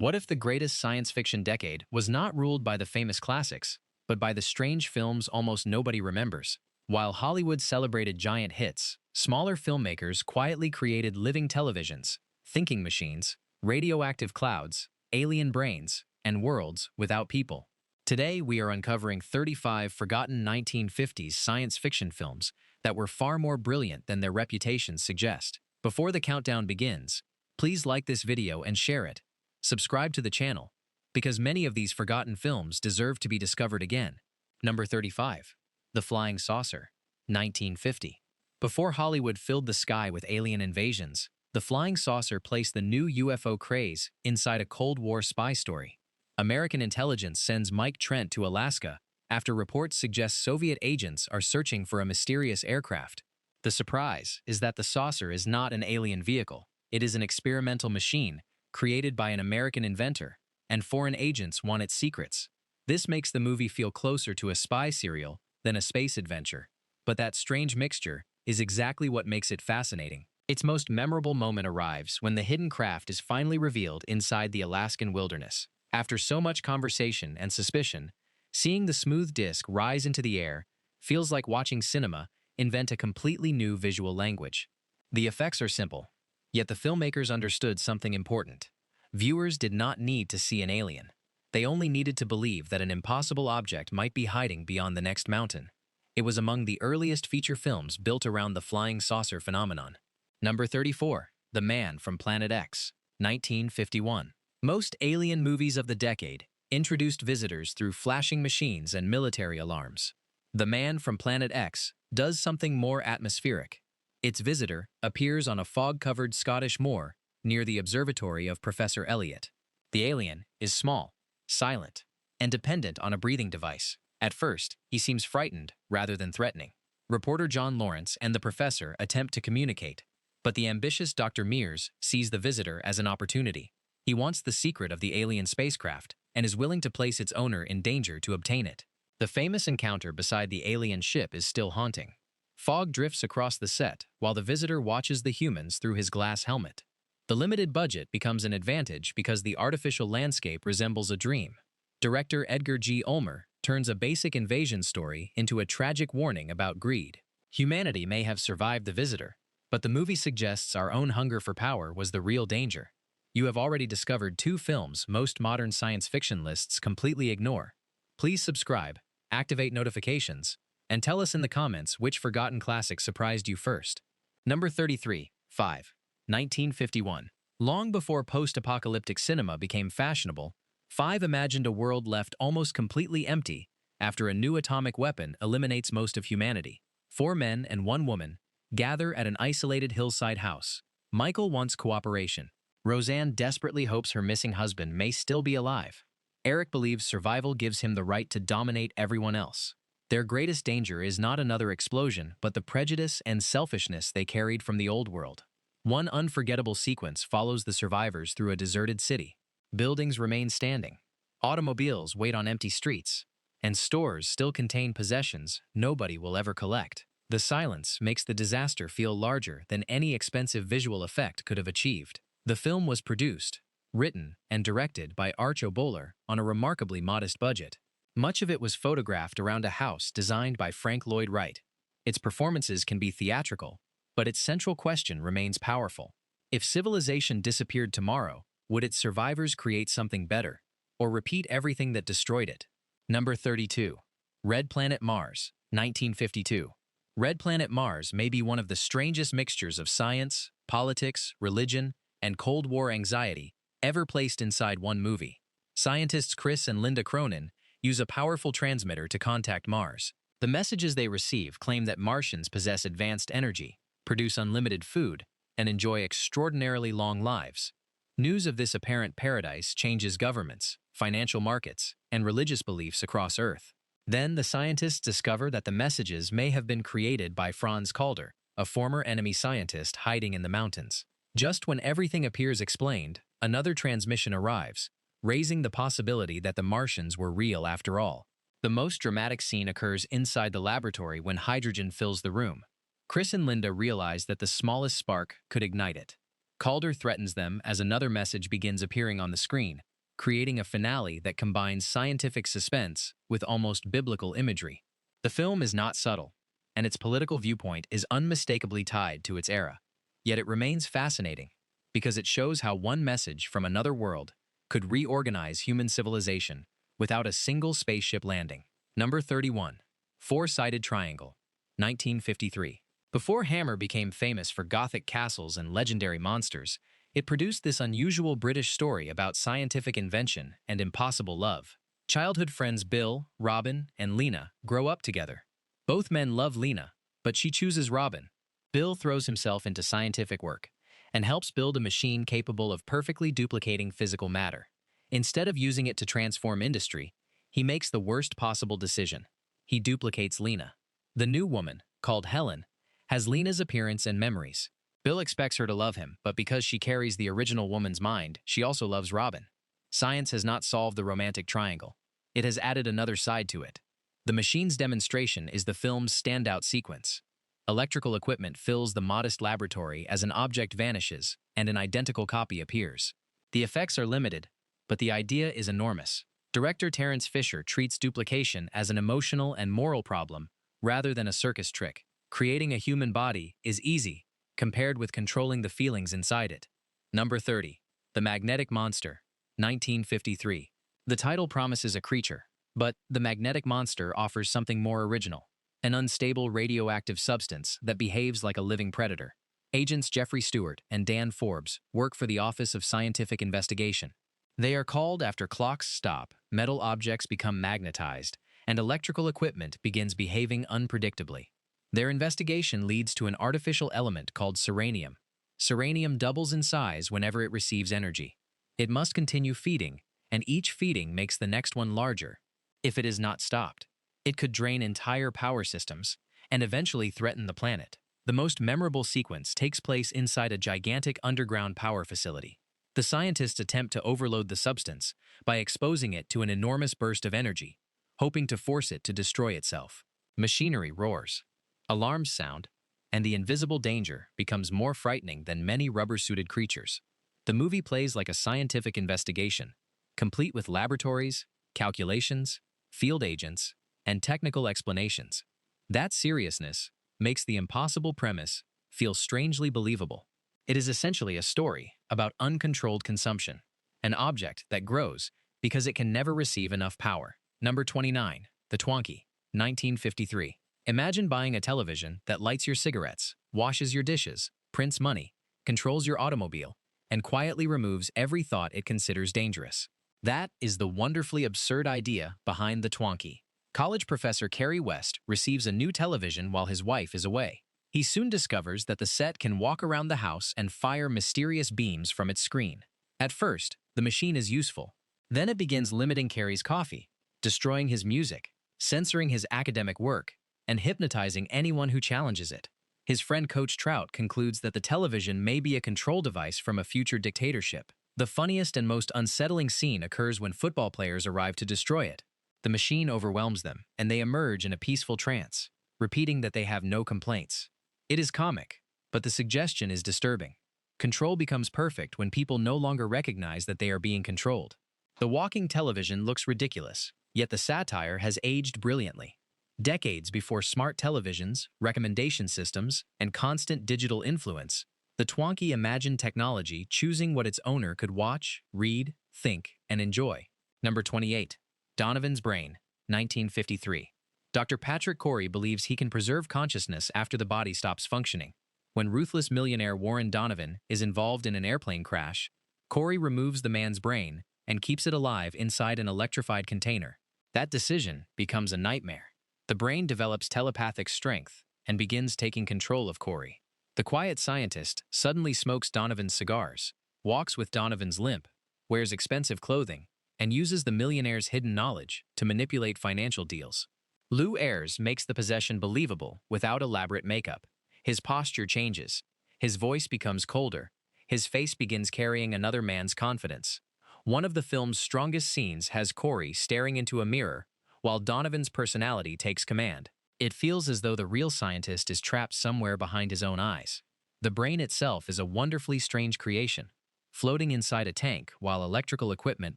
What if the greatest science fiction decade was not ruled by the famous classics, but by the strange films almost nobody remembers? While Hollywood celebrated giant hits, smaller filmmakers quietly created living televisions, thinking machines, radioactive clouds, alien brains, and worlds without people. Today, we are uncovering 35 forgotten 1950s science fiction films that were far more brilliant than their reputations suggest. Before the countdown begins, please like this video and share it. Subscribe to the channel, because many of these forgotten films deserve to be discovered again. Number 35. The Flying Saucer, 1950. Before Hollywood filled the sky with alien invasions, the flying saucer placed the new UFO craze inside a Cold War spy story. American intelligence sends Mike Trent to Alaska after reports suggest Soviet agents are searching for a mysterious aircraft. The surprise is that the saucer is not an alien vehicle. It is an experimental machine created by an American inventor, and foreign agents want its secrets. This makes the movie feel closer to a spy serial than a space adventure. But that strange mixture is exactly what makes it fascinating. Its most memorable moment arrives when the hidden craft is finally revealed inside the Alaskan wilderness. After so much conversation and suspicion, seeing the smooth disc rise into the air feels like watching cinema invent a completely new visual language. The effects are simple, yet the filmmakers understood something important. Viewers did not need to see an alien. They only needed to believe that an impossible object might be hiding beyond the next mountain. It was among the earliest feature films built around the flying saucer phenomenon. Number 34. The Man from Planet X, 1951. Most alien movies of the decade introduced visitors through flashing machines and military alarms. The Man from Planet X does something more atmospheric. Its visitor appears on a fog-covered Scottish moor near the observatory of Professor Elliot. The alien is small, silent, and dependent on a breathing device. At first, he seems frightened rather than threatening. Reporter John Lawrence and the professor attempt to communicate, but the ambitious Dr. Mears sees the visitor as an opportunity. He wants the secret of the alien spacecraft and is willing to place its owner in danger to obtain it. The famous encounter beside the alien ship is still haunting. Fog drifts across the set while the visitor watches the humans through his glass helmet. The limited budget becomes an advantage because the artificial landscape resembles a dream. Director Edgar G. Ulmer turns a basic invasion story into a tragic warning about greed. Humanity may have survived the visitor, but the movie suggests our own hunger for power was the real danger. You have already discovered two films most modern science fiction lists completely ignore. Please subscribe, activate notifications, and tell us in the comments which forgotten classic surprised you first. Number 33. 1951. Long before post-apocalyptic cinema became fashionable, 5 imagined a world left almost completely empty after a new atomic weapon eliminates most of humanity. 4 men and 1 woman gather at an isolated hillside house. Michael wants cooperation. Roseanne desperately hopes her missing husband may still be alive. Eric believes survival gives him the right to dominate everyone else. Their greatest danger is not another explosion, but the prejudice and selfishness they carried from the old world. One unforgettable sequence follows the survivors through a deserted city. Buildings remain standing. Automobiles wait on empty streets. And stores still contain possessions nobody will ever collect. The silence makes the disaster feel larger than any expensive visual effect could have achieved. The film was produced, written, and directed by Archo Bowler on a remarkably modest budget. Much of it was photographed around a house designed by Frank Lloyd Wright. Its performances can be theatrical, but its central question remains powerful. If civilization disappeared tomorrow, would its survivors create something better, or repeat everything that destroyed it? Number 32. Red Planet Mars, 1952. Red Planet Mars may be one of the strangest mixtures of science, politics, religion, and Cold War anxiety ever placed inside one movie. Scientists Chris and Linda Cronin use a powerful transmitter to contact Mars. The messages they receive claim that Martians possess advanced energy, produce unlimited food, and enjoy extraordinarily long lives. News of this apparent paradise changes governments, financial markets, and religious beliefs across Earth. Then the scientists discover that the messages may have been created by Franz Calder, a former enemy scientist hiding in the mountains. Just when everything appears explained, another transmission arrives, raising the possibility that the Martians were real after all. The most dramatic scene occurs inside the laboratory when hydrogen fills the room. Chris and Linda realize that the smallest spark could ignite it. Calder threatens them as another message begins appearing on the screen, creating a finale that combines scientific suspense with almost biblical imagery. The film is not subtle, and its political viewpoint is unmistakably tied to its era. Yet it remains fascinating because it shows how one message from another world could reorganize human civilization without a single spaceship landing. Number 31. Four-Sided Triangle, 1953. Before Hammer became famous for Gothic castles and legendary monsters, it produced this unusual British story about scientific invention and impossible love. Childhood friends Bill, Robin, and Lena grow up together. Both men love Lena, but she chooses Robin. Bill throws himself into scientific work and helps build a machine capable of perfectly duplicating physical matter. Instead of using it to transform industry, he makes the worst possible decision. He duplicates Lena. The new woman, called Helen, has Lena's appearance and memories. Bill expects her to love him, but because she carries the original woman's mind, she also loves Robin. Science has not solved the romantic triangle. It has added another side to it. The machine's demonstration is the film's standout sequence. Electrical equipment fills the modest laboratory as an object vanishes and an identical copy appears. The effects are limited, but the idea is enormous. Director Terence Fisher treats duplication as an emotional and moral problem rather than a circus trick. Creating a human body is easy compared with controlling the feelings inside it. Number 30. The Magnetic Monster, 1953. The title promises a creature, but the magnetic monster offers something more original. An unstable radioactive substance that behaves like a living predator. Agents Jeffrey Stewart and Dan Forbes work for the Office of Scientific Investigation. They are called after clocks stop, metal objects become magnetized, and electrical equipment begins behaving unpredictably. Their investigation leads to an artificial element called serenium. Serenium doubles in size whenever it receives energy. It must continue feeding, and each feeding makes the next one larger. If it is not stopped, it could drain entire power systems and eventually threaten the planet. The most memorable sequence takes place inside a gigantic underground power facility. The scientists attempt to overload the substance by exposing it to an enormous burst of energy, hoping to force it to destroy itself. Machinery roars. Alarms sound, and the invisible danger becomes more frightening than many rubber-suited creatures. The movie plays like a scientific investigation, complete with laboratories, calculations, field agents, and technical explanations. That seriousness makes the impossible premise feel strangely believable. It is essentially a story about uncontrolled consumption, an object that grows because it can never receive enough power. Number 29. The Twonky, 1953. Imagine buying a television that lights your cigarettes, washes your dishes, prints money, controls your automobile, and quietly removes every thought it considers dangerous. That is the wonderfully absurd idea behind the Twonky. College professor Kerry West receives a new television while his wife is away. He soon discovers that the set can walk around the house and fire mysterious beams from its screen. At first, the machine is useful. Then it begins limiting Kerry's coffee, destroying his music, censoring his academic work, and hypnotizing anyone who challenges it. His friend Coach Trout concludes that the television may be a control device from a future dictatorship. The funniest and most unsettling scene occurs when football players arrive to destroy it. The machine overwhelms them, and they emerge in a peaceful trance, repeating that they have no complaints. It is comic, but the suggestion is disturbing. Control becomes perfect when people no longer recognize that they are being controlled. The walking television looks ridiculous, yet the satire has aged brilliantly. Decades before smart televisions, recommendation systems, and constant digital influence, the Twonky imagined technology choosing what its owner could watch, read, think, and enjoy. Number 28. Donovan's Brain, 1953. Dr. Patrick Corey believes he can preserve consciousness after the body stops functioning. When ruthless millionaire Warren Donovan is involved in an airplane crash, Corey removes the man's brain and keeps it alive inside an electrified container. That decision becomes a nightmare. The brain develops telepathic strength and begins taking control of Corey. The quiet scientist suddenly smokes Donovan's cigars, walks with Donovan's limp, wears expensive clothing, and uses the millionaire's hidden knowledge to manipulate financial deals. Lou Ayres makes the possession believable without elaborate makeup. His posture changes. His voice becomes colder. His face begins carrying another man's confidence. One of the film's strongest scenes has Corey staring into a mirror while Donovan's personality takes command. It feels as though the real scientist is trapped somewhere behind his own eyes. The brain itself is a wonderfully strange creation. floating inside a tank while electrical equipment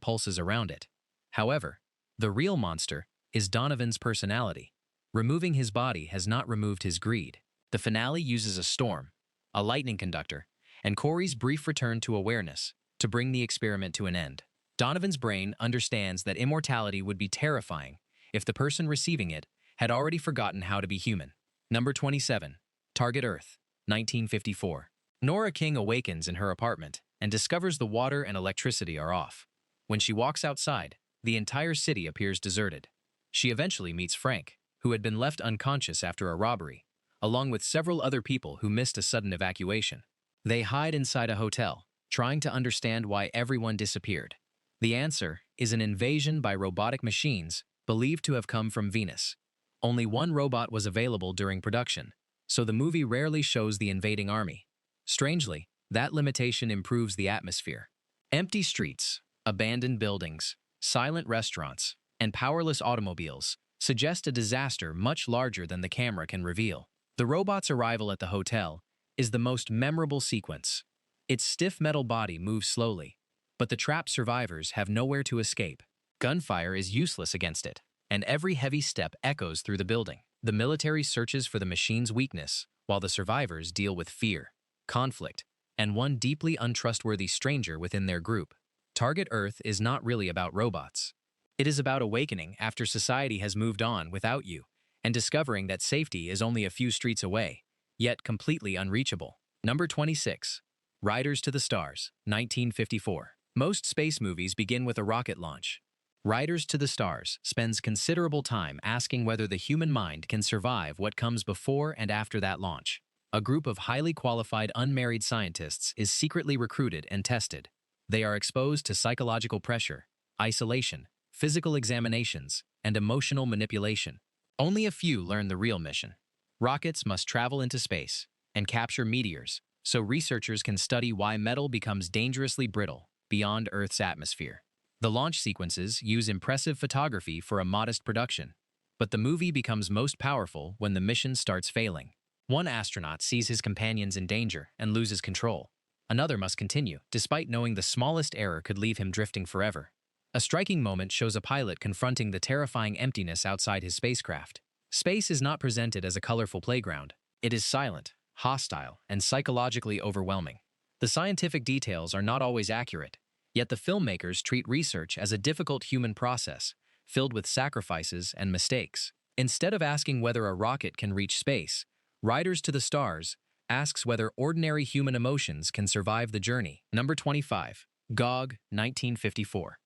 pulses around it. However, the real monster is Donovan's personality. Removing his body has not removed his greed. The finale uses a storm, a lightning conductor, and Corey's brief return to awareness to bring the experiment to an end. Donovan's brain understands that immortality would be terrifying if the person receiving it had already forgotten how to be human. Number 27. Target Earth, 1954. Nora King awakens in her apartment and discovers the water and electricity are off. When she walks outside, the entire city appears deserted. She eventually meets Frank, who had been left unconscious after a robbery, along with several other people who missed a sudden evacuation. They hide inside a hotel, trying to understand why everyone disappeared. The answer is an invasion by robotic machines believed to have come from Venus. Only one robot was available during production, so the movie rarely shows the invading army. Strangely, that limitation improves the atmosphere. Empty streets, abandoned buildings, silent restaurants, and powerless automobiles suggest a disaster much larger than the camera can reveal. The robot's arrival at the hotel is the most memorable sequence. Its stiff metal body moves slowly, but the trapped survivors have nowhere to escape. Gunfire is useless against it, and every heavy step echoes through the building. The military searches for the machine's weakness, while the survivors deal with fear, conflict, and one deeply untrustworthy stranger within their group. Target Earth is not really about robots. It is about awakening after society has moved on without you, and discovering that safety is only a few streets away, yet completely unreachable. Number 26. Riders to the Stars, 1954. Most space movies begin with a rocket launch. Riders to the Stars spends considerable time asking whether the human mind can survive what comes before and after that launch. A group of highly qualified unmarried scientists is secretly recruited and tested. They are exposed to psychological pressure, isolation, physical examinations, and emotional manipulation. Only a few learn the real mission. Rockets must travel into space and capture meteors, so researchers can study why metal becomes dangerously brittle beyond Earth's atmosphere. The launch sequences use impressive photography for a modest production, but the movie becomes most powerful when the mission starts failing. One astronaut sees his companions in danger and loses control. Another must continue, despite knowing the smallest error could leave him drifting forever. A striking moment shows a pilot confronting the terrifying emptiness outside his spacecraft. Space is not presented as a colorful playground. It is silent, hostile, and psychologically overwhelming. The scientific details are not always accurate, yet the filmmakers treat research as a difficult human process, filled with sacrifices and mistakes. Instead of asking whether a rocket can reach space, Riders to the Stars asks whether ordinary human emotions can survive the journey. Number 25. GOG, 1954.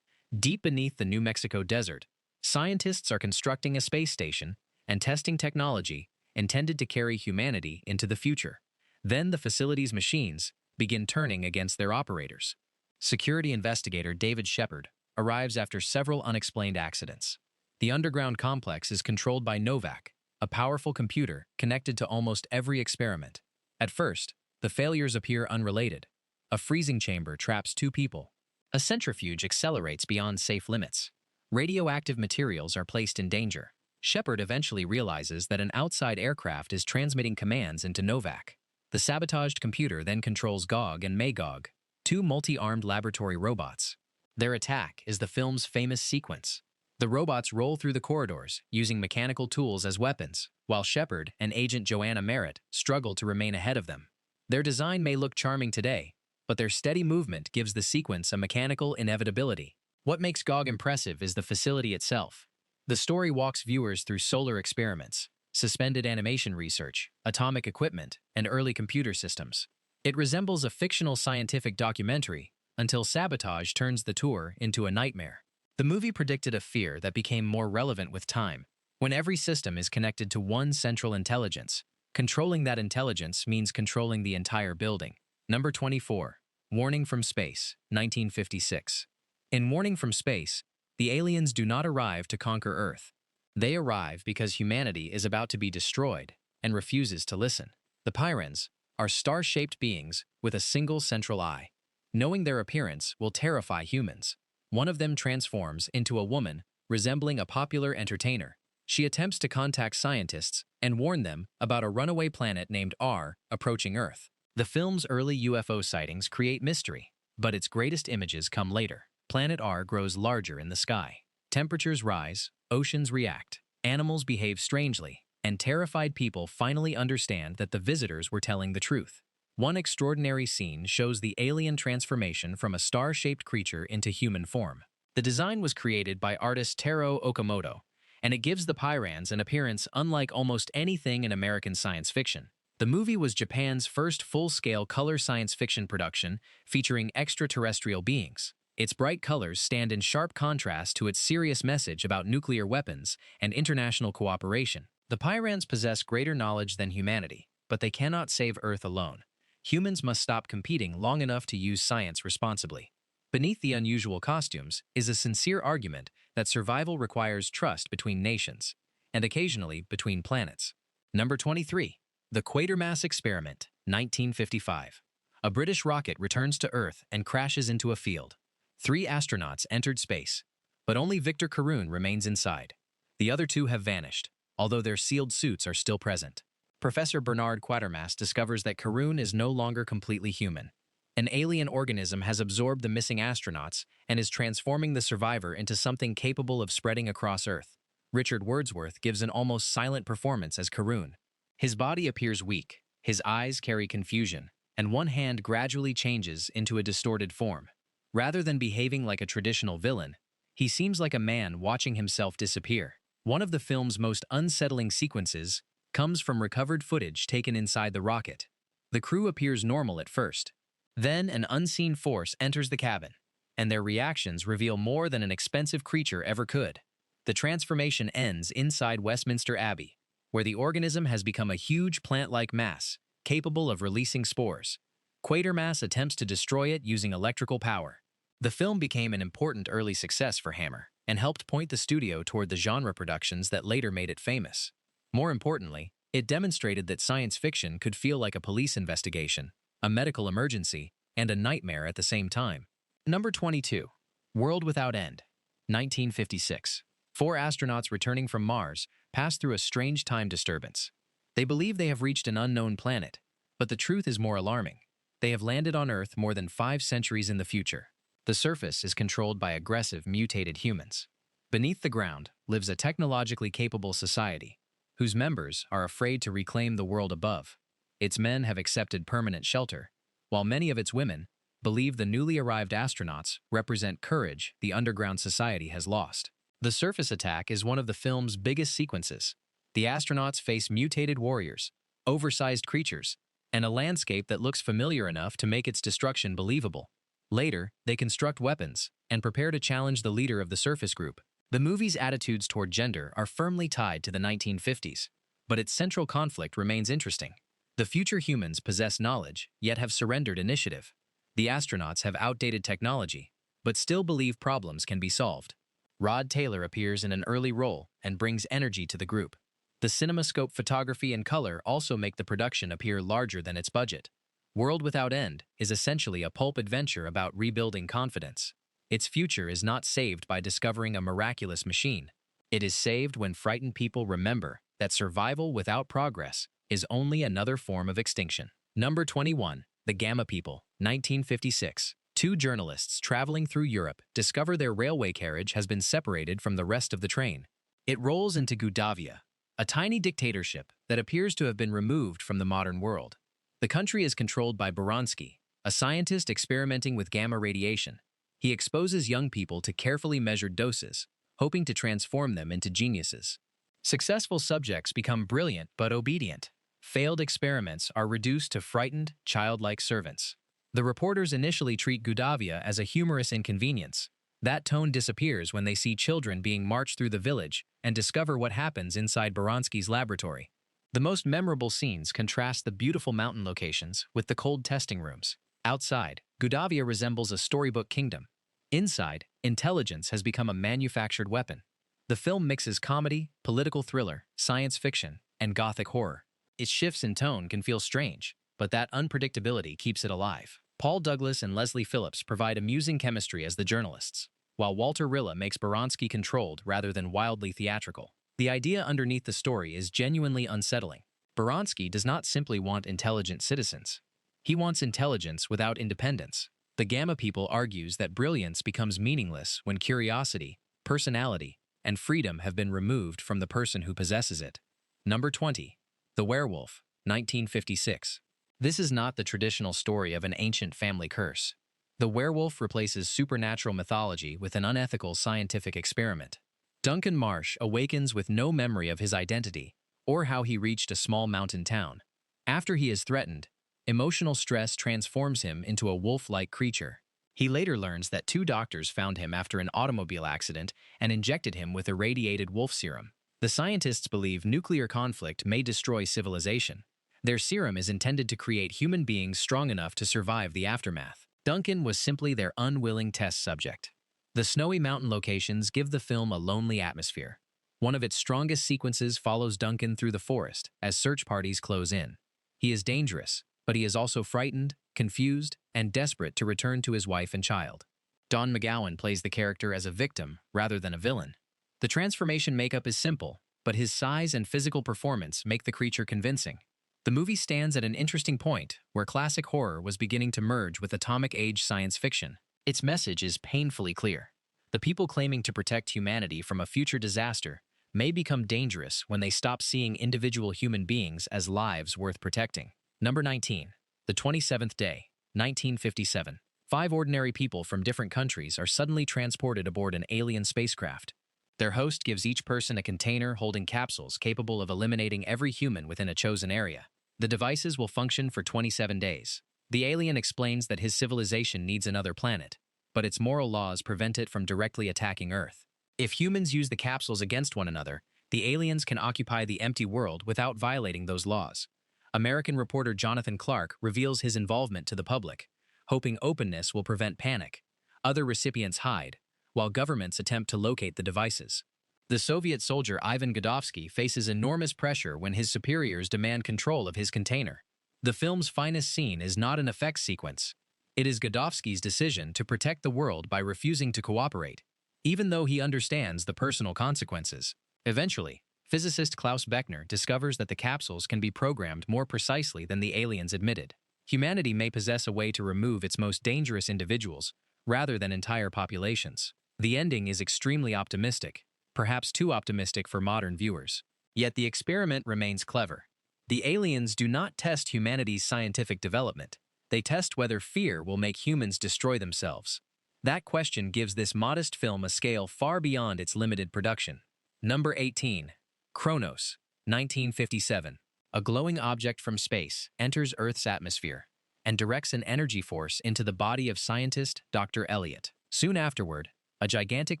Deep beneath the New Mexico desert, scientists are constructing a space station and testing technology intended to carry humanity into the future. Then the facility's machines begin turning against their operators. Security investigator David Shepard arrives after several unexplained accidents. The underground complex is controlled by Novak, a powerful computer connected to almost every experiment. At first, the failures appear unrelated. A freezing chamber traps 2 people. A centrifuge accelerates beyond safe limits. Radioactive materials are placed in danger. Shepard eventually realizes that an outside aircraft is transmitting commands into Novak. The sabotaged computer then controls Gog and Magog, 2 multi-armed laboratory robots. Their attack is the film's famous sequence. The robots roll through the corridors, using mechanical tools as weapons, while Shepard and Agent Joanna Merritt struggle to remain ahead of them. Their design may look charming today, but their steady movement gives the sequence a mechanical inevitability. What makes GOG impressive is the facility itself. The story walks viewers through solar experiments, suspended animation research, atomic equipment, and early computer systems. It resembles a fictional scientific documentary until sabotage turns the tour into a nightmare. The movie predicted a fear that became more relevant with time. When every system is connected to one central intelligence, controlling that intelligence means controlling the entire building. Number 24. Warning from Space, 1956. In Warning from Space, the aliens do not arrive to conquer Earth. They arrive because humanity is about to be destroyed and refuses to listen. The Pyrans are star-shaped beings with a single central eye. Knowing their appearance will terrify humans. One of them transforms into a woman resembling a popular entertainer. She attempts to contact scientists and warn them about a runaway planet named R approaching Earth. The film's early UFO sightings create mystery, But its greatest images come later. Planet R grows larger in the sky. Temperatures rise, oceans react, animals behave strangely, and terrified people finally understand that the visitors were telling the truth. One extraordinary scene shows the alien transformation from a star-shaped creature into human form. The design was created by artist Taro Okamoto, and it gives the Pyrans an appearance unlike almost anything in American science fiction. The movie was Japan's first full-scale color science fiction production featuring extraterrestrial beings. Its bright colors stand in sharp contrast to its serious message about nuclear weapons and international cooperation. The Pyrans possess greater knowledge than humanity, but they cannot save Earth alone. Humans must stop competing long enough to use science responsibly. Beneath the unusual costumes is a sincere argument that survival requires trust between nations, and occasionally between planets. Number 23. The Quatermass Experiment, 1955. A British rocket returns to Earth and crashes into a field. 3 astronauts entered space, but only Victor Carroon remains inside. The other 2 have vanished, although their sealed suits are still present. Professor Bernard Quatermass discovers that Carroon is no longer completely human. An alien organism has absorbed the missing astronauts and is transforming the survivor into something capable of spreading across Earth. Richard Wordsworth gives an almost silent performance as Carroon. His body appears weak, his eyes carry confusion, and one hand gradually changes into a distorted form. Rather than behaving like a traditional villain, he seems like a man watching himself disappear. One of the film's most unsettling sequences comes from recovered footage taken inside the rocket. The crew appears normal at first. Then an unseen force enters the cabin, and their reactions reveal more than an expensive creature ever could. The transformation ends inside Westminster Abbey, where the organism has become a huge plant-like mass, capable of releasing spores. Quatermass attempts to destroy it using electrical power. The film became an important early success for Hammer, and helped point the studio toward the genre productions that later made it famous. More importantly, it demonstrated that science fiction could feel like a police investigation, a medical emergency, and a nightmare at the same time. Number 22. World Without End, 1956. 4 astronauts returning from Mars pass through a strange time disturbance. They believe they have reached an unknown planet, but the truth is more alarming. They have landed on Earth more than 5 centuries in the future. The surface is controlled by aggressive, mutated humans. Beneath the ground lives a technologically capable society, whose members are afraid to reclaim the world above. Its men have accepted permanent shelter, while many of its women believe the newly arrived astronauts represent courage the underground society has lost. The surface attack is one of the film's biggest sequences. The astronauts face mutated warriors, oversized creatures, and a landscape that looks familiar enough to make its destruction believable. Later, they construct weapons and prepare to challenge the leader of the surface group. The movie's attitudes toward gender are firmly tied to the 1950s, but its central conflict remains interesting. The future humans possess knowledge, yet have surrendered initiative. The astronauts have outdated technology, but still believe problems can be solved. Rod Taylor appears in an early role and brings energy to the group. The CinemaScope photography and color also make the production appear larger than its budget. World Without End is essentially a pulp adventure about rebuilding confidence. Its future is not saved by discovering a miraculous machine. It is saved when frightened people remember that survival without progress is only another form of extinction. Number 21. The Gamma People, 1956. 2 journalists traveling through Europe discover their railway carriage has been separated from the rest of the train. It rolls into Gudavia, a tiny dictatorship that appears to have been removed from the modern world. The country is controlled by Baranski, a scientist experimenting with gamma radiation. He exposes young people to carefully measured doses, hoping to transform them into geniuses. Successful subjects become brilliant but obedient. Failed experiments are reduced to frightened, childlike servants. The reporters initially treat Gudavia as a humorous inconvenience. That tone disappears when they see children being marched through the village and discover what happens inside Baranski's laboratory. The most memorable scenes contrast the beautiful mountain locations with the cold testing rooms. Outside, Gudavia resembles a storybook kingdom. Inside, intelligence has become a manufactured weapon. The film mixes comedy, political thriller, science fiction, and gothic horror. Its shifts in tone can feel strange, but that unpredictability keeps it alive. Paul Douglas and Leslie Phillips provide amusing chemistry as the journalists, while Walter Rilla makes Baranski controlled rather than wildly theatrical. The idea underneath the story is genuinely unsettling. Baranski does not simply want intelligent citizens. He wants intelligence without independence. The The Gamma people argues that brilliance becomes meaningless when curiosity, personality, and freedom have been removed from the person who possesses it. Number 20. The Werewolf, 1956. This is not the traditional story of an ancient family curse. The werewolf replaces supernatural mythology with an unethical scientific experiment. Duncan Marsh awakens with no memory of his identity or how he reached a small mountain town. After he is threatened, emotional stress transforms him into a wolf-like creature. He later learns that two doctors found him after an automobile accident and injected him with irradiated wolf serum. The scientists believe nuclear conflict may destroy civilization. Their serum is intended to create human beings strong enough to survive the aftermath. Duncan was simply their unwilling test subject. The snowy mountain locations give the film a lonely atmosphere. One of its strongest sequences follows Duncan through the forest as search parties close in. He is dangerous, but he is also frightened, confused, and desperate to return to his wife and child. Don McGowan plays the character as a victim rather than a villain. The transformation makeup is simple, but his size and physical performance make the creature convincing. The movie stands at an interesting point where classic horror was beginning to merge with atomic-age science fiction. Its message is painfully clear. The people claiming to protect humanity from a future disaster may become dangerous when they stop seeing individual human beings as lives worth protecting. Number 19. The 27th Day, 1957. 5 ordinary people from different countries are suddenly transported aboard an alien spacecraft. Their host gives each person a container holding capsules capable of eliminating every human within a chosen area. The devices will function for 27 days. The alien explains that his civilization needs another planet, but its moral laws prevent it from directly attacking Earth. If humans use the capsules against one another, the aliens can occupy the empty world without violating those laws. American reporter Jonathan Clark reveals his involvement to the public, hoping openness will prevent panic. Other recipients hide, while governments attempt to locate the devices. The Soviet soldier Ivan Godovsky faces enormous pressure when his superiors demand control of his container. The film's finest scene is not an effects sequence. It is Godovsky's decision to protect the world by refusing to cooperate, even though he understands the personal consequences. Eventually, physicist Klaus Beckner discovers that the capsules can be programmed more precisely than the aliens admitted. Humanity may possess a way to remove its most dangerous individuals, rather than entire populations. The ending is extremely optimistic, perhaps too optimistic for modern viewers. Yet the experiment remains clever. The aliens do not test humanity's scientific development. They test whether fear will make humans destroy themselves. That question gives this modest film a scale far beyond its limited production. Number 18. Kronos, 1957. A glowing object from space enters Earth's atmosphere and directs an energy force into the body of scientist Dr. Elliot. Soon afterward, a gigantic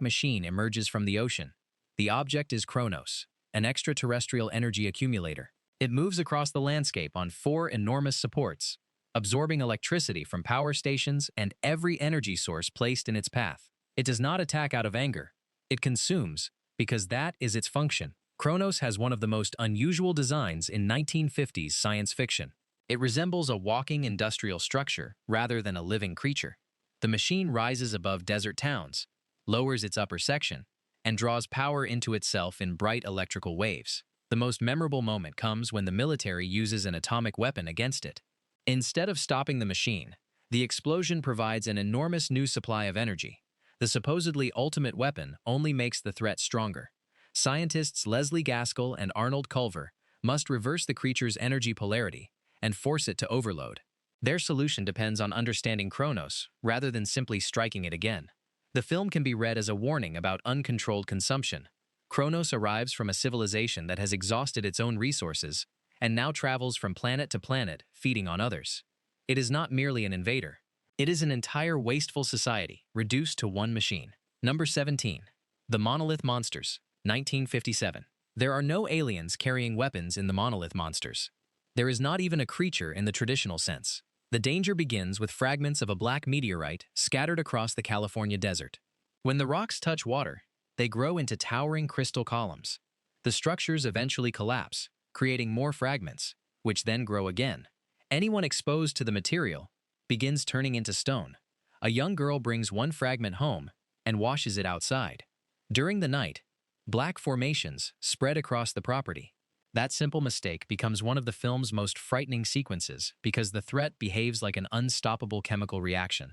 machine emerges from the ocean. The object is Kronos, an extraterrestrial energy accumulator. It moves across the landscape on 4 enormous supports, absorbing electricity from power stations and every energy source placed in its path. It does not attack out of anger. It consumes, because that is its function. Kronos has one of the most unusual designs in 1950s science fiction. It resembles a walking industrial structure rather than a living creature. The machine rises above desert towns, lowers its upper section, and draws power into itself in bright electrical waves. The most memorable moment comes when the military uses an atomic weapon against it. Instead of stopping the machine, the explosion provides an enormous new supply of energy. The supposedly ultimate weapon only makes the threat stronger. Scientists Leslie Gaskell and Arnold Culver must reverse the creature's energy polarity and force it to overload. Their solution depends on understanding Kronos rather than simply striking it again. The film can be read as a warning about uncontrolled consumption. Kronos arrives from a civilization that has exhausted its own resources and now travels from planet to planet, feeding on others. It is not merely an invader. It is an entire wasteful society, reduced to one machine. Number 17. The Monolith Monsters, 1957. There are no aliens carrying weapons in the Monolith Monsters. There is not even a creature in the traditional sense. The danger begins with fragments of a black meteorite scattered across the California desert. When the rocks touch water, they grow into towering crystal columns. The structures eventually collapse, creating more fragments, which then grow again. Anyone exposed to the material begins turning into stone. A young girl brings one fragment home and washes it outside. During the night, black formations spread across the property. That simple mistake becomes one of the film's most frightening sequences because the threat behaves like an unstoppable chemical reaction.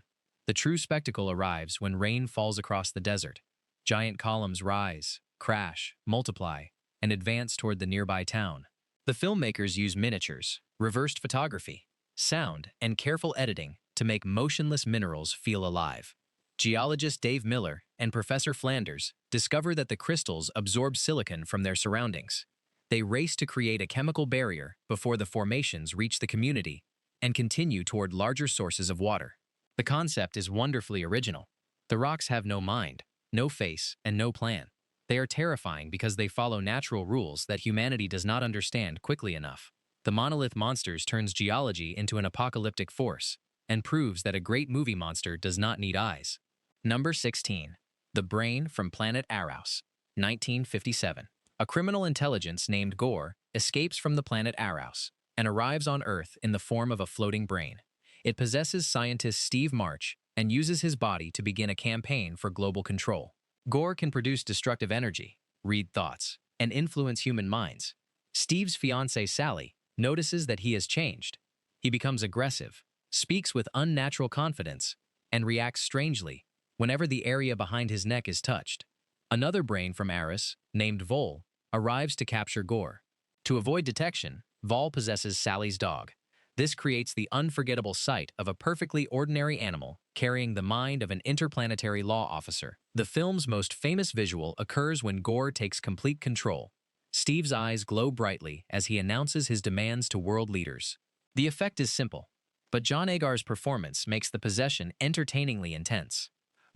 The true spectacle arrives when rain falls across the desert. Giant columns rise, crash, multiply, and advance toward the nearby town. The filmmakers use miniatures, reversed photography, sound, and careful editing to make motionless minerals feel alive. Geologist Dave Miller and Professor Flanders discover that the crystals absorb silicon from their surroundings. They race to create a chemical barrier before the formations reach the community and continue toward larger sources of water. The concept is wonderfully original. The rocks have no mind, no face, and no plan. They are terrifying because they follow natural rules that humanity does not understand quickly enough. The Monolith Monsters turns geology into an apocalyptic force and proves that a great movie monster does not need eyes. Number 16. The Brain from Planet Arous, 1957. A criminal intelligence named Gore escapes from the planet Arous and arrives on Earth in the form of a floating brain. It possesses scientist Steve March and uses his body to begin a campaign for global control. Gore can produce destructive energy, read thoughts, and influence human minds. Steve's fiancée Sally notices that he has changed. He becomes aggressive, speaks with unnatural confidence, and reacts strangely whenever the area behind his neck is touched. Another brain from Arous, named Vol, arrives to capture Gore. To avoid detection, Vol possesses Sally's dog. This creates the unforgettable sight of a perfectly ordinary animal carrying the mind of an interplanetary law officer. The film's most famous visual occurs when Gore takes complete control. Steve's eyes glow brightly as he announces his demands to world leaders. The effect is simple, but John Agar's performance makes the possession entertainingly intense.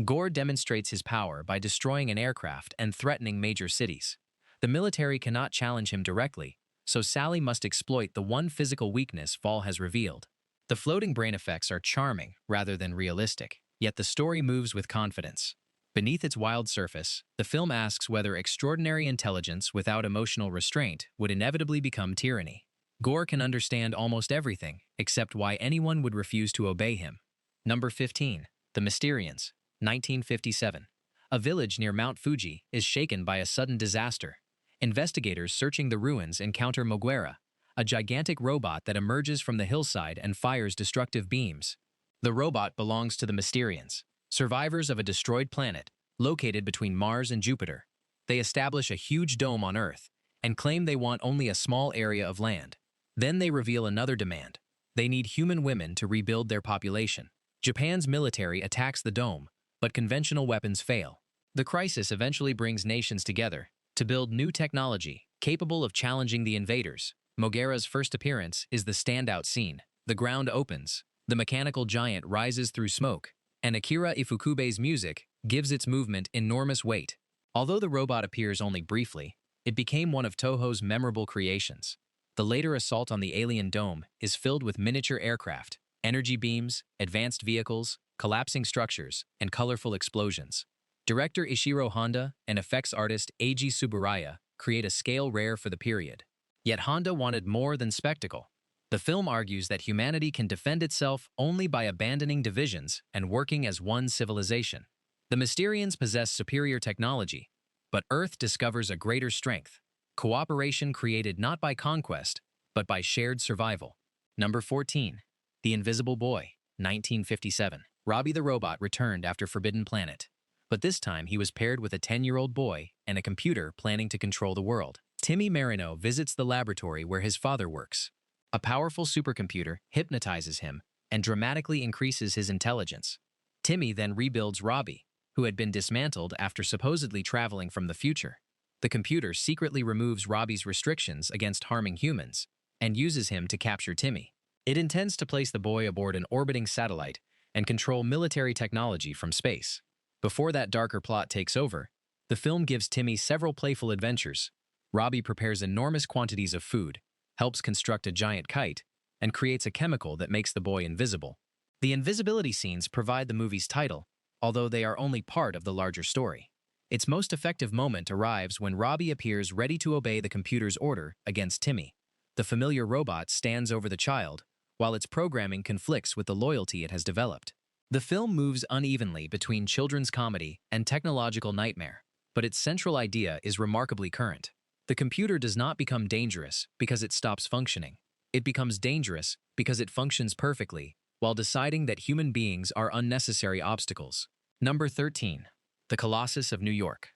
Gore demonstrates his power by destroying an aircraft and threatening major cities. The military cannot challenge him directly, so Sally must exploit the one physical weakness Vol has revealed. The floating brain effects are charming rather than realistic, yet the story moves with confidence. Beneath its wild surface, the film asks whether extraordinary intelligence without emotional restraint would inevitably become tyranny. Gore can understand almost everything, except why anyone would refuse to obey him. Number 15. The Mysterians, 1957. A village near Mount Fuji is shaken by a sudden disaster. Investigators searching the ruins encounter Moguera, a gigantic robot that emerges from the hillside and fires destructive beams. The robot belongs to the Mysterians, survivors of a destroyed planet located between Mars and Jupiter. They establish a huge dome on Earth and claim they want only a small area of land. Then they reveal another demand. They need human women to rebuild their population. Japan's military attacks the dome, but conventional weapons fail. The crisis eventually brings nations together to build new technology capable of challenging the invaders. Moguera's first appearance is the standout scene. The ground opens, the mechanical giant rises through smoke, and Akira Ifukube's music gives its movement enormous weight. Although the robot appears only briefly, it became one of Toho's memorable creations. The later assault on the alien dome is filled with miniature aircraft, energy beams, advanced vehicles, collapsing structures, and colorful explosions. Director Ishiro Honda and effects artist Eiji Tsuburaya create a scale rare for the period. Yet Honda wanted more than spectacle. The film argues that humanity can defend itself only by abandoning divisions and working as one civilization. The Mysterians possess superior technology, but Earth discovers a greater strength. Cooperation created not by conquest, but by shared survival. Number 14. The Invisible Boy, 1957. Robbie the robot returned after Forbidden Planet, but this time he was paired with a 10-year-old boy and a computer planning to control the world. Timmy Marino visits the laboratory where his father works. A powerful supercomputer hypnotizes him and dramatically increases his intelligence. Timmy then rebuilds Robbie, who had been dismantled after supposedly traveling from the future. The computer secretly removes Robbie's restrictions against harming humans and uses him to capture Timmy. It intends to place the boy aboard an orbiting satellite and control military technology from space. Before that darker plot takes over, the film gives Timmy several playful adventures. Robbie prepares enormous quantities of food, helps construct a giant kite, and creates a chemical that makes the boy invisible. The invisibility scenes provide the movie's title, although they are only part of the larger story. Its most effective moment arrives when Robbie appears ready to obey the computer's order against Timmy. The familiar robot stands over the child, while its programming conflicts with the loyalty it has developed. The film moves unevenly between children's comedy and technological nightmare, but its central idea is remarkably current. The computer does not become dangerous because it stops functioning. It becomes dangerous because it functions perfectly while deciding that human beings are unnecessary obstacles. Number 13. The Colossus of New York.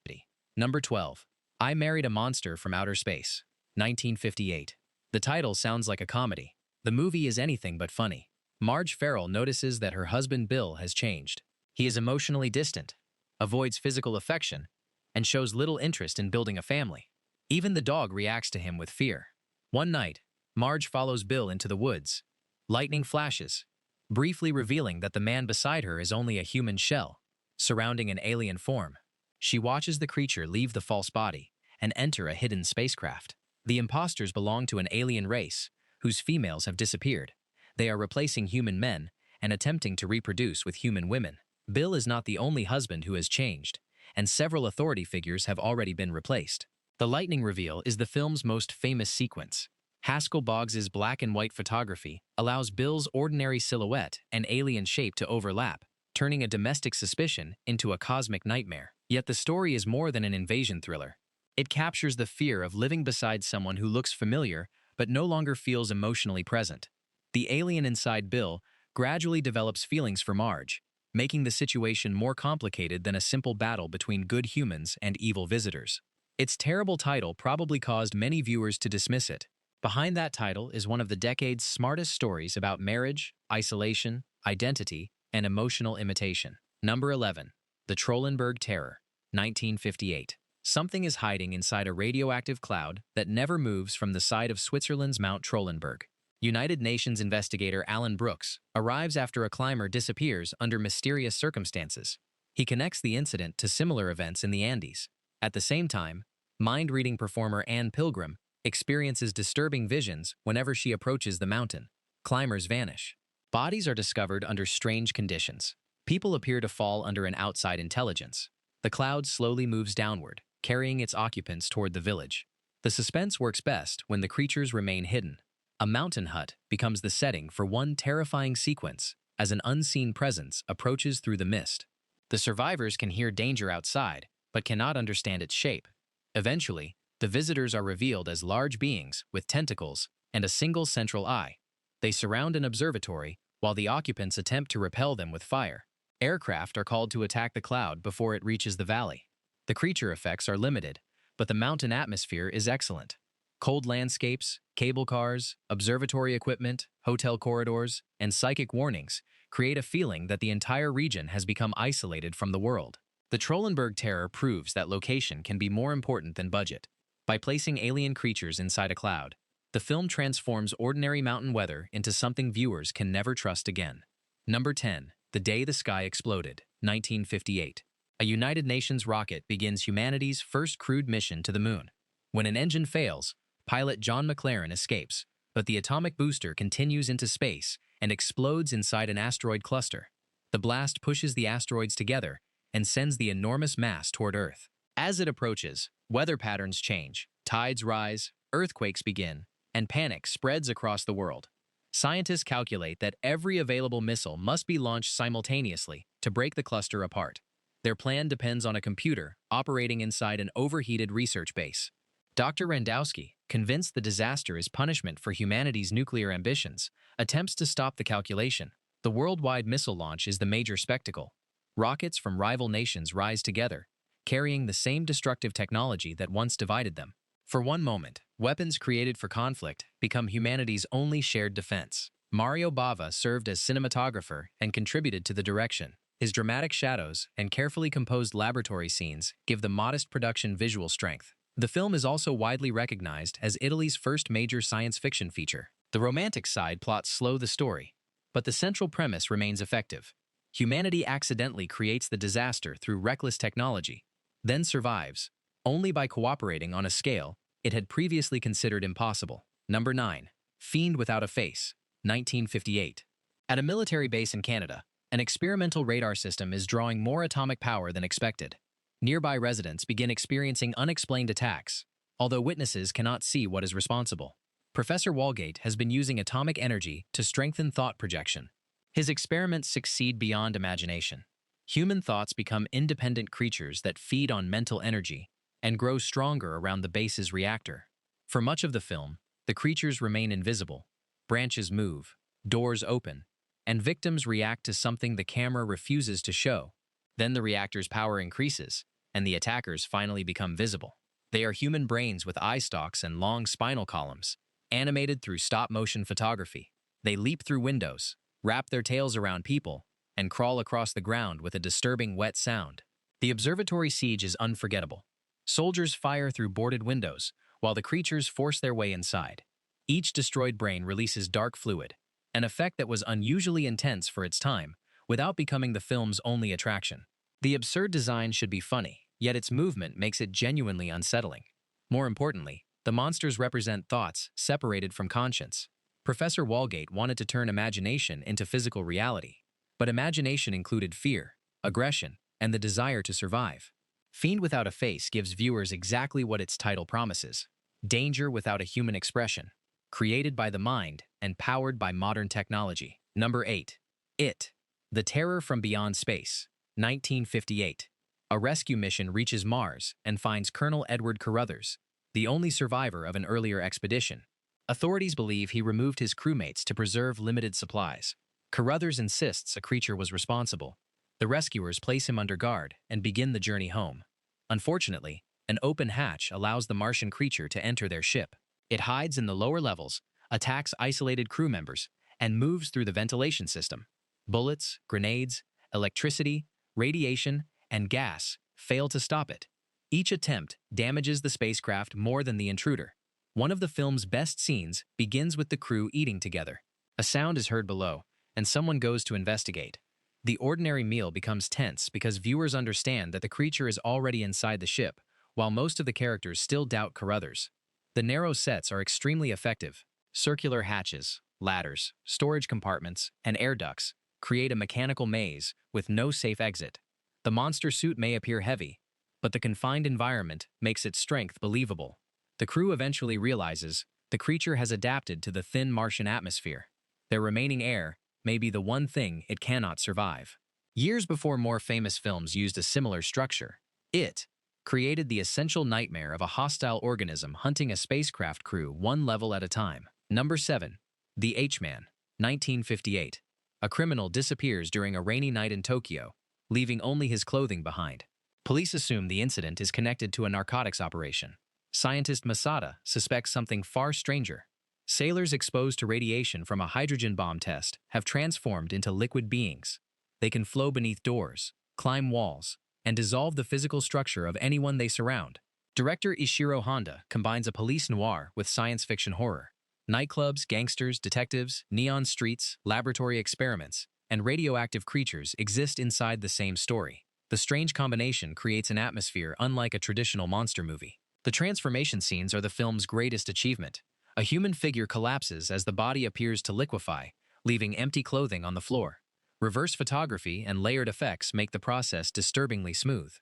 Number 12. I Married a Monster from Outer Space. 1958. The title sounds like a comedy. The movie is anything but funny. Marge Farrell notices that her husband Bill has changed. He is emotionally distant, avoids physical affection, and shows little interest in building a family. Even the dog reacts to him with fear. One night, Marge follows Bill into the woods. Lightning flashes, briefly revealing that the man beside her is only a human shell, surrounding an alien form. She watches the creature leave the false body and enter a hidden spacecraft. The imposters belong to an alien race whose females have disappeared. They are replacing human men and attempting to reproduce with human women. Bill is not the only husband who has changed, and several authority figures have already been replaced. The lightning reveal is the film's most famous sequence. Haskell Boggs's black and white photography allows Bill's ordinary silhouette and alien shape to overlap, turning a domestic suspicion into a cosmic nightmare. Yet the story is more than an invasion thriller. It captures the fear of living beside someone who looks familiar but no longer feels emotionally present. The alien inside Bill gradually develops feelings for Marge, making the situation more complicated than a simple battle between good humans and evil visitors. Its terrible title probably caused many viewers to dismiss it. Behind that title is one of the decade's smartest stories about marriage, isolation, identity, and emotional imitation. Number 11. The Trollenberg Terror, 1958. Something is hiding inside a radioactive cloud that never moves from the side of Switzerland's Mount Trollenberg. United Nations investigator Alan Brooks arrives after a climber disappears under mysterious circumstances. He connects the incident to similar events in the Andes. At the same time, mind-reading performer Anne Pilgrim experiences disturbing visions whenever she approaches the mountain. Climbers vanish. Bodies are discovered under strange conditions. People appear to fall under an outside intelligence. The cloud slowly moves downward, carrying its occupants toward the village. The suspense works best when the creatures remain hidden. A mountain hut becomes the setting for one terrifying sequence as an unseen presence approaches through the mist. The survivors can hear danger outside, but cannot understand its shape. Eventually, the visitors are revealed as large beings with tentacles and a single central eye. They surround an observatory while the occupants attempt to repel them with fire. Aircraft are called to attack the cloud before it reaches the valley. The creature effects are limited, but the mountain atmosphere is excellent. Cold landscapes, cable cars, observatory equipment, hotel corridors, and psychic warnings create a feeling that the entire region has become isolated from the world. The Trollenberg Terror proves that location can be more important than budget. By placing alien creatures inside a cloud, the film transforms ordinary mountain weather into something viewers can never trust again. Number 10. The Day the Sky Exploded, 1958. A United Nations rocket begins humanity's first crewed mission to the moon. When an engine fails, pilot John McLaren escapes, but the atomic booster continues into space and explodes inside an asteroid cluster. The blast pushes the asteroids together and sends the enormous mass toward Earth. As it approaches, weather patterns change, tides rise, earthquakes begin, and panic spreads across the world. Scientists calculate that every available missile must be launched simultaneously to break the cluster apart. Their plan depends on a computer operating inside an overheated research base. Dr. Randowski, convinced the disaster is punishment for humanity's nuclear ambitions, attempts to stop the calculation. The worldwide missile launch is the major spectacle. Rockets from rival nations rise together, carrying the same destructive technology that once divided them. For one moment, weapons created for conflict become humanity's only shared defense. Mario Bava served as cinematographer and contributed to the direction. His dramatic shadows and carefully composed laboratory scenes give the modest production visual strength. The film is also widely recognized as Italy's first major science fiction feature. The romantic side plots slow the story, but the central premise remains effective. Humanity accidentally creates the disaster through reckless technology, then survives, only by cooperating on a scale it had previously considered impossible. Number 9. Fiend Without a Face, 1958. At a military base in Canada, an experimental radar system is drawing more atomic power than expected. Nearby residents begin experiencing unexplained attacks, although witnesses cannot see what is responsible. Professor Walgate has been using atomic energy to strengthen thought projection. His experiments succeed beyond imagination. Human thoughts become independent creatures that feed on mental energy and grow stronger around the base's reactor. For much of the film, the creatures remain invisible. Branches move, doors open, and victims react to something the camera refuses to show. Then the reactor's power increases, and the attackers finally become visible. They are human brains with eye stalks and long spinal columns, animated through stop-motion photography. They leap through windows, wrap their tails around people, and crawl across the ground with a disturbing wet sound. The observatory siege is unforgettable. Soldiers fire through boarded windows, while the creatures force their way inside. Each destroyed brain releases dark fluid, an effect that was unusually intense for its time, without becoming the film's only attraction. The absurd design should be funny, yet its movement makes it genuinely unsettling. More importantly, the monsters represent thoughts separated from conscience. Professor Walgate wanted to turn imagination into physical reality, but imagination included fear, aggression, and the desire to survive. Fiend Without a Face gives viewers exactly what its title promises: danger without a human expression, created by the mind and powered by modern technology. Number 8. It. The Terror from Beyond Space, 1958. A rescue mission reaches Mars and finds Colonel Edward Carruthers, the only survivor of an earlier expedition. Authorities believe he removed his crewmates to preserve limited supplies. Carruthers insists a creature was responsible. The rescuers place him under guard and begin the journey home. Unfortunately, an open hatch allows the Martian creature to enter their ship. It hides in the lower levels, attacks isolated crew members, and moves through the ventilation system. Bullets, grenades, electricity, radiation, and gas fail to stop it. Each attempt damages the spacecraft more than the intruder. One of the film's best scenes begins with the crew eating together. A sound is heard below, and someone goes to investigate. The ordinary meal becomes tense because viewers understand that the creature is already inside the ship, while most of the characters still doubt Carruthers. The narrow sets are extremely effective. Circular hatches, ladders, storage compartments, and air ducts create a mechanical maze with no safe exit. The monster suit may appear heavy, but the confined environment makes its strength believable. The crew eventually realizes the creature has adapted to the thin Martian atmosphere. Their remaining air may be the one thing it cannot survive. Years before more famous films used a similar structure, It created the essential nightmare of a hostile organism hunting a spacecraft crew one level at a time. Number 7. The H-Man, 1958. A criminal disappears during a rainy night in Tokyo, leaving only his clothing behind. Police assume the incident is connected to a narcotics operation. Scientist Masada suspects something far stranger. Sailors exposed to radiation from a hydrogen bomb test have transformed into liquid beings. They can flow beneath doors, climb walls, and dissolve the physical structure of anyone they surround. Director Ishiro Honda combines a police noir with science fiction horror. Nightclubs, gangsters, detectives, neon streets, laboratory experiments, and radioactive creatures exist inside the same story. The strange combination creates an atmosphere unlike a traditional monster movie. The transformation scenes are the film's greatest achievement. A human figure collapses as the body appears to liquefy, leaving empty clothing on the floor. Reverse photography and layered effects make the process disturbingly smooth.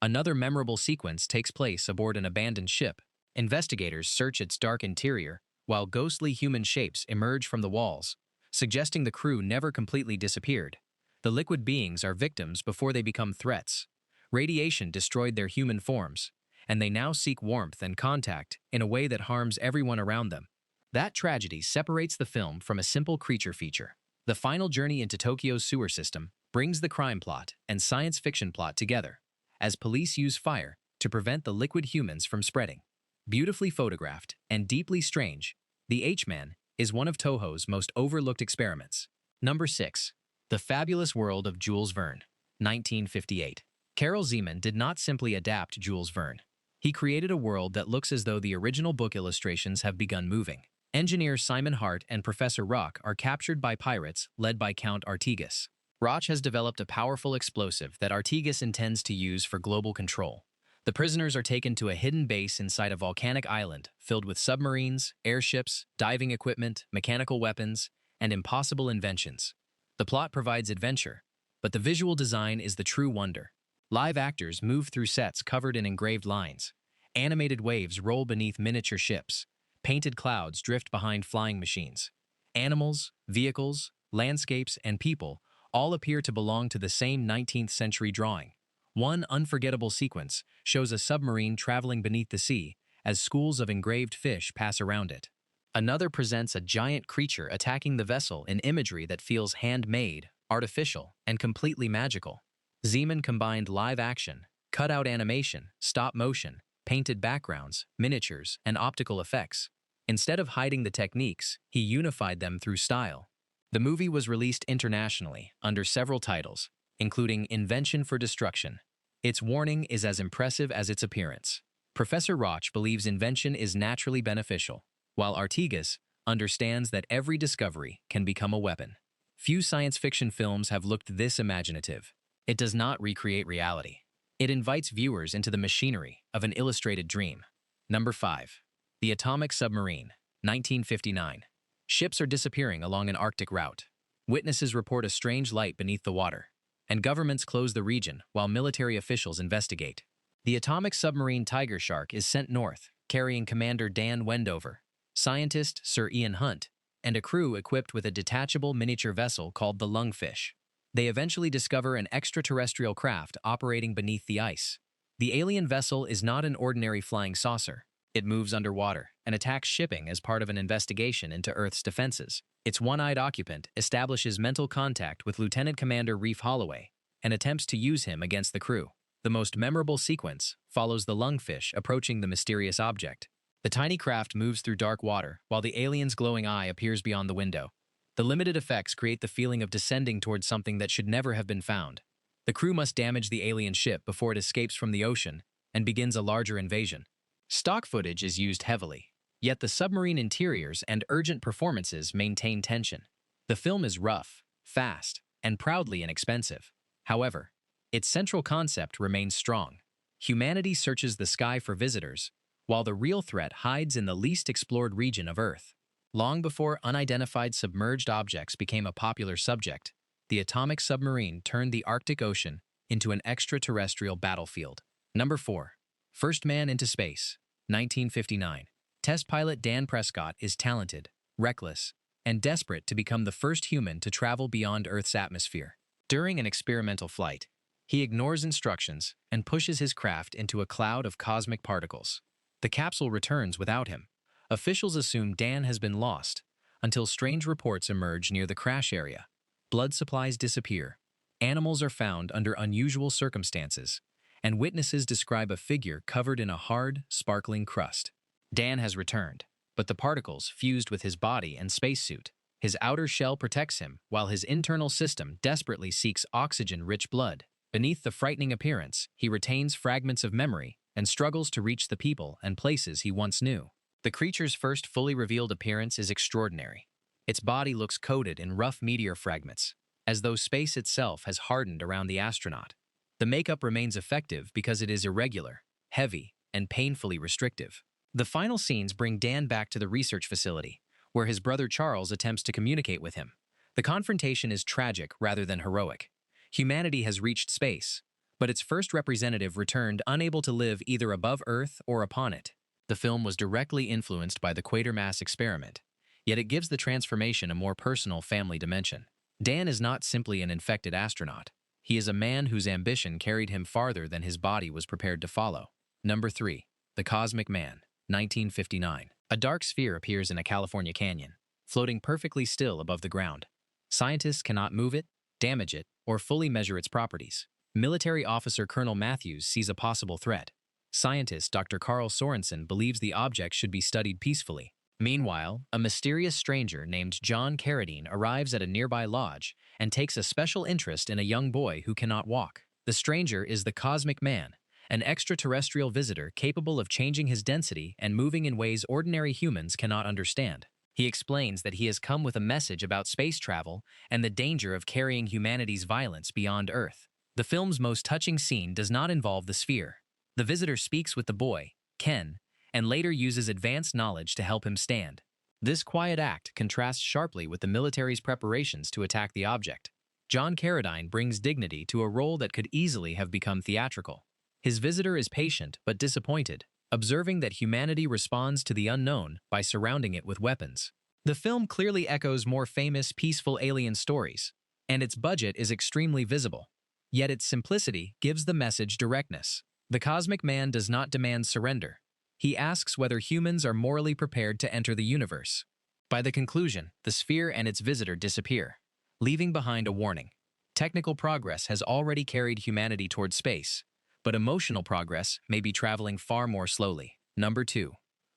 Another memorable sequence takes place aboard an abandoned ship. Investigators search its dark interior, while ghostly human shapes emerge from the walls, suggesting the crew never completely disappeared. The liquid beings are victims before they become threats. Radiation destroyed their human forms, and they now seek warmth and contact in a way that harms everyone around them. That tragedy separates the film from a simple creature feature. The final journey into Tokyo's sewer system brings the crime plot and science fiction plot together, as police use fire to prevent the liquid humans from spreading. Beautifully photographed and deeply strange, The H-Man is one of Toho's most overlooked experiments. Number 6. The Fabulous World of Jules Verne, 1958. Karel Zeman did not simply adapt Jules Verne. He created a world that looks as though the original book illustrations have begun moving. Engineer Simon Hart and Professor Roch are captured by pirates led by Count Artigas. Roch has developed a powerful explosive that Artigas intends to use for global control. The prisoners are taken to a hidden base inside a volcanic island filled with submarines, airships, diving equipment, mechanical weapons, and impossible inventions. The plot provides adventure, but the visual design is the true wonder. Live actors move through sets covered in engraved lines. Animated waves roll beneath miniature ships. Painted clouds drift behind flying machines. Animals, vehicles, landscapes, and people all appear to belong to the same 19th century drawing. One unforgettable sequence shows a submarine traveling beneath the sea as schools of engraved fish pass around it. Another presents a giant creature attacking the vessel in imagery that feels handmade, artificial, and completely magical. Zeman combined live action, cutout animation, stop motion, painted backgrounds, miniatures, and optical effects. Instead of hiding the techniques, he unified them through style. The movie was released internationally under several titles, including Invention for Destruction. Its warning is as impressive as its appearance. Professor Roch believes invention is naturally beneficial, while Artigas understands that every discovery can become a weapon. Few science fiction films have looked this imaginative. It does not recreate reality. It invites viewers into the machinery of an illustrated dream. Number 5. The Atomic Submarine, 1959. Ships are disappearing along an Arctic route. Witnesses report a strange light beneath the water, and governments close the region while military officials investigate. The atomic submarine Tiger Shark is sent north, carrying Commander Dan Wendover, scientist Sir Ian Hunt, and a crew equipped with a detachable miniature vessel called the Lungfish. They eventually discover an extraterrestrial craft operating beneath the ice. The alien vessel is not an ordinary flying saucer. It moves underwater and attacks shipping as part of an investigation into Earth's defenses. Its one-eyed occupant establishes mental contact with Lieutenant Commander Reef Holloway and attempts to use him against the crew. The most memorable sequence follows the Lungfish approaching the mysterious object. The tiny craft moves through dark water while the alien's glowing eye appears beyond the window. The limited effects create the feeling of descending towards something that should never have been found. The crew must damage the alien ship before it escapes from the ocean and begins a larger invasion. Stock footage is used heavily, yet the submarine interiors and urgent performances maintain tension. The film is rough, fast, and proudly inexpensive. However, its central concept remains strong. Humanity searches the sky for visitors, while the real threat hides in the least explored region of Earth. Long before unidentified submerged objects became a popular subject, the atomic submarine turned the Arctic Ocean into an extraterrestrial battlefield. Number 4. First Man into Space, 1959. Test pilot Dan Prescott is talented, reckless, and desperate to become the first human to travel beyond Earth's atmosphere. During an experimental flight, he ignores instructions and pushes his craft into a cloud of cosmic particles. The capsule returns without him. Officials assume Dan has been lost, until strange reports emerge near the crash area. Blood supplies disappear, animals are found under unusual circumstances, and witnesses describe a figure covered in a hard, sparkling crust. Dan has returned, but the particles fused with his body and spacesuit. His outer shell protects him, while his internal system desperately seeks oxygen-rich blood. Beneath the frightening appearance, he retains fragments of memory and struggles to reach the people and places he once knew. The creature's first fully revealed appearance is extraordinary. Its body looks coated in rough meteor fragments, as though space itself has hardened around the astronaut. The makeup remains effective because it is irregular, heavy, and painfully restrictive. The final scenes bring Dan back to the research facility, where his brother Charles attempts to communicate with him. The confrontation is tragic rather than heroic. Humanity has reached space, but its first representative returned unable to live either above Earth or upon it. The film was directly influenced by the Quatermass Experiment, yet it gives the transformation a more personal family dimension. Dan is not simply an infected astronaut. He is a man whose ambition carried him farther than his body was prepared to follow. Number 3. The Cosmic Man, 1959. A dark sphere appears in a California canyon, floating perfectly still above the ground. Scientists cannot move it, damage it, or fully measure its properties. Military officer Colonel Matthews sees a possible threat. Scientist Dr. Carl Sorensen believes the object should be studied peacefully. Meanwhile, a mysterious stranger named John Carradine arrives at a nearby lodge and takes a special interest in a young boy who cannot walk. The stranger is the Cosmic Man, an extraterrestrial visitor capable of changing his density and moving in ways ordinary humans cannot understand. He explains that he has come with a message about space travel and the danger of carrying humanity's violence beyond Earth. The film's most touching scene does not involve the sphere. The visitor speaks with the boy, Ken, and later uses advanced knowledge to help him stand. This quiet act contrasts sharply with the military's preparations to attack the object. John Carradine brings dignity to a role that could easily have become theatrical. His visitor is patient but disappointed, observing that humanity responds to the unknown by surrounding it with weapons. The film clearly echoes more famous peaceful alien stories, and its budget is extremely visible. Yet its simplicity gives the message directness. The Cosmic Man does not demand surrender. He asks whether humans are morally prepared to enter the universe. By the conclusion, the sphere and its visitor disappear, leaving behind a warning. Technical progress has already carried humanity toward space, but emotional progress may be traveling far more slowly. Number 2.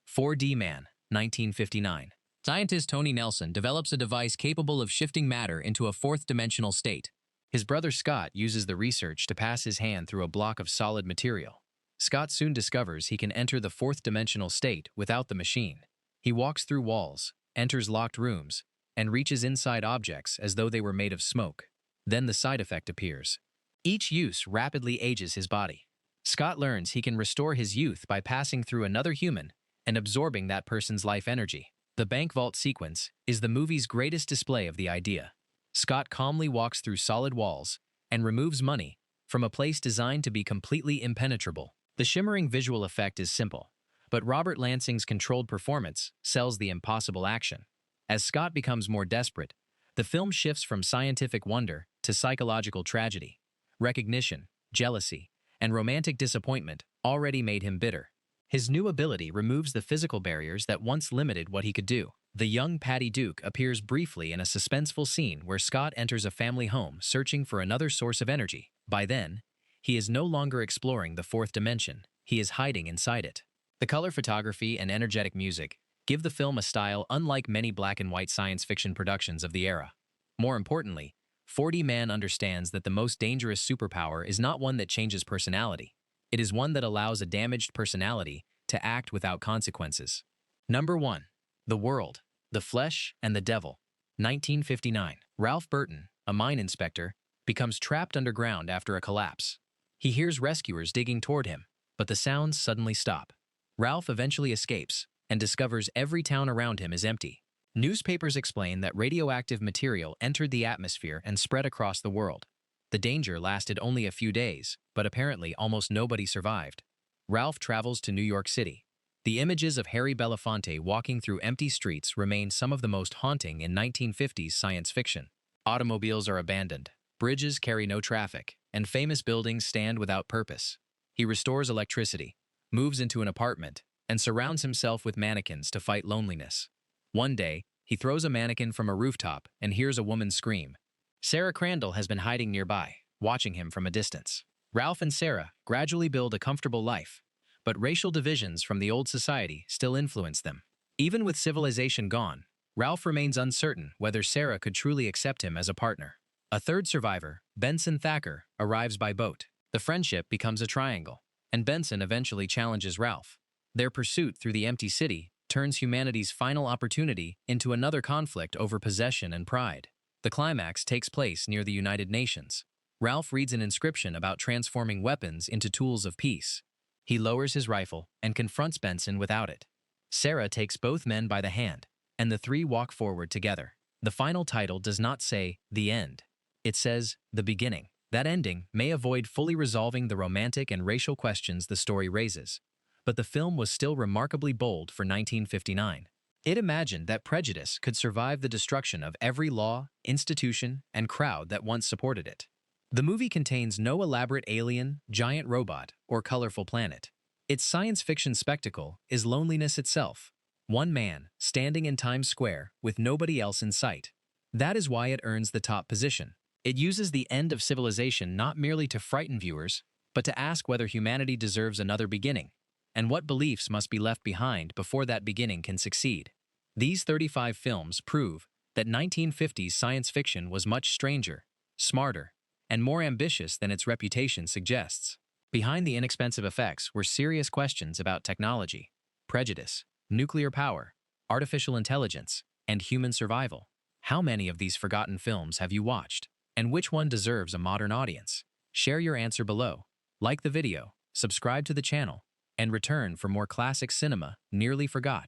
4D Man, 1959. Scientist Tony Nelson develops a device capable of shifting matter into a fourth-dimensional state. His brother Scott uses the research to pass his hand through a block of solid material. Scott soon discovers he can enter the fourth-dimensional state without the machine. He walks through walls, enters locked rooms, and reaches inside objects as though they were made of smoke. Then the side effect appears. Each use rapidly ages his body. Scott learns he can restore his youth by passing through another human and absorbing that person's life energy. The bank vault sequence is the movie's greatest display of the idea. Scott calmly walks through solid walls and removes money from a place designed to be completely impenetrable. The shimmering visual effect is simple, but Robert Lansing's controlled performance sells the impossible action. As Scott becomes more desperate, the film shifts from scientific wonder to psychological tragedy. Recognition, jealousy, and romantic disappointment already made him bitter. His new ability removes the physical barriers that once limited what he could do. The young Patty Duke appears briefly in a suspenseful scene where Scott enters a family home searching for another source of energy. By then, he is no longer exploring the fourth dimension, he is hiding inside it. The color photography and energetic music give the film a style unlike many black and white science fiction productions of the era. More importantly, 4D Man understands that the most dangerous superpower is not one that changes personality. It is one that allows a damaged personality to act without consequences. Number 1. The World, the Flesh, and the Devil, 1959. Ralph Burton, a mine inspector, becomes trapped underground after a collapse. He hears rescuers digging toward him, but the sounds suddenly stop. Ralph eventually escapes and discovers every town around him is empty. Newspapers explain that radioactive material entered the atmosphere and spread across the world. The danger lasted only a few days, but apparently almost nobody survived. Ralph travels to New York City. The images of Harry Belafonte walking through empty streets remain some of the most haunting in 1950s science fiction. Automobiles are abandoned, bridges carry no traffic, and famous buildings stand without purpose. He restores electricity, moves into an apartment, and surrounds himself with mannequins to fight loneliness. One day, he throws a mannequin from a rooftop and hears a woman scream. Sarah Crandall has been hiding nearby, watching him from a distance. Ralph and Sarah gradually build a comfortable life, but racial divisions from the old society still influence them. Even with civilization gone, Ralph remains uncertain whether Sarah could truly accept him as a partner. A third survivor, Benson Thacker, arrives by boat. The friendship becomes a triangle, and Benson eventually challenges Ralph. Their pursuit through the empty city turns humanity's final opportunity into another conflict over possession and pride. The climax takes place near the United Nations. Ralph reads an inscription about transforming weapons into tools of peace. He lowers his rifle and confronts Benson without it. Sarah takes both men by the hand, and the three walk forward together. The final title does not say "The End." It says "The Beginning." That ending may avoid fully resolving the romantic and racial questions the story raises, but the film was still remarkably bold for 1959. It imagined that prejudice could survive the destruction of every law, institution, and crowd that once supported it. The movie contains no elaborate alien, giant robot, or colorful planet. Its science fiction spectacle is loneliness itself. One man, standing in Times Square, with nobody else in sight. That is why it earns the top position. It uses the end of civilization not merely to frighten viewers, but to ask whether humanity deserves another beginning, and what beliefs must be left behind before that beginning can succeed. These 35 films prove that 1950s science fiction was much stranger, smarter, and more ambitious than its reputation suggests. Behind the inexpensive effects were serious questions about technology, prejudice, nuclear power, artificial intelligence, and human survival. How many of these forgotten films have you watched? And which one deserves a modern audience? Share your answer below. Like the video, subscribe to the channel, and return for more classic cinema nearly forgot.